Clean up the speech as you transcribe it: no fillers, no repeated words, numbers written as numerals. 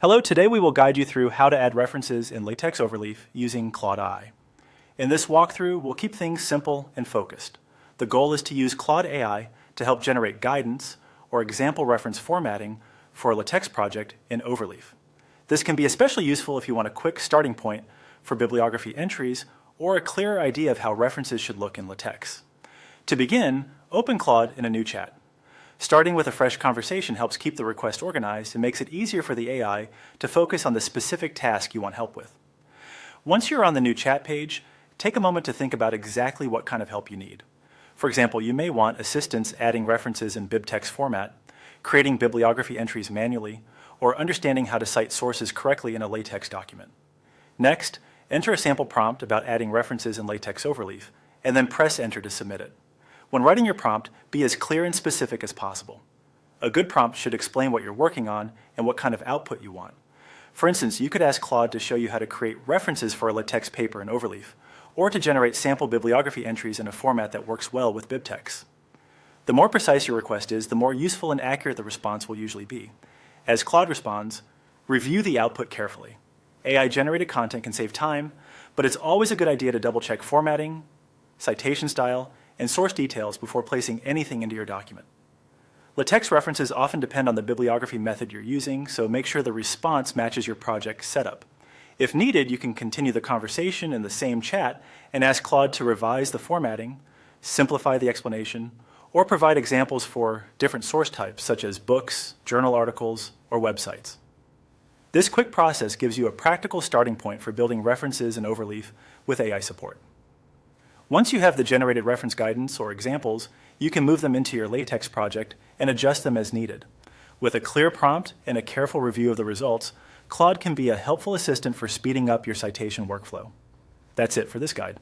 Hello, today we will guide you through how to add references in LaTeX Overleaf using Claude AI. In this walkthrough, we'll keep things simple and focused. The goal is to use Claude AI to help generate guidance or example reference formatting for a LaTeX project in Overleaf. This can be especially useful if you want a quick starting point for bibliography entries or a clearer idea of how references should look in LaTeX. To begin, open Claude in a new chat. Starting with a fresh conversation helps keep the request organized and makes it easier for the AI to focus on the specific task you want help with. Once you're on the new chat page, take a moment to think about exactly what kind of help you need. For example, you may want assistance adding references in BibTeX format, creating bibliography entries manually, or understanding how to cite sources correctly in a LaTeX document. Next, enter a sample prompt about adding references in LaTeX Overleaf, and then press enter to submit it. When writing your prompt, be as clear and specific as possible. A good prompt should explain what you're working on and what kind of output you want. For instance, you could ask Claude to show you how to create references for a LaTeX paper in Overleaf, or to generate sample bibliography entries in a format that works well with BibTeX. The more precise your request is, the more useful and accurate the response will usually be. As Claude responds, review the output carefully. AI-generated content can save time, but it's always a good idea to double-check formatting, citation style, and source details before placing anything into your document. LaTeX references often depend on the bibliography method you're using, so make sure the response matches your project setup. If needed, you can continue the conversation in the same chat and ask Claude to revise the formatting, simplify the explanation, or provide examples for different source types such as books, journal articles, or websites. This quick process gives you a practical starting point for building references in Overleaf with AI support. Once you have the generated reference guidance or examples, you can move them into your LaTeX project and adjust them as needed. With a clear prompt and a careful review of the results, Claude can be a helpful assistant for speeding up your citation workflow. That's it for this guide.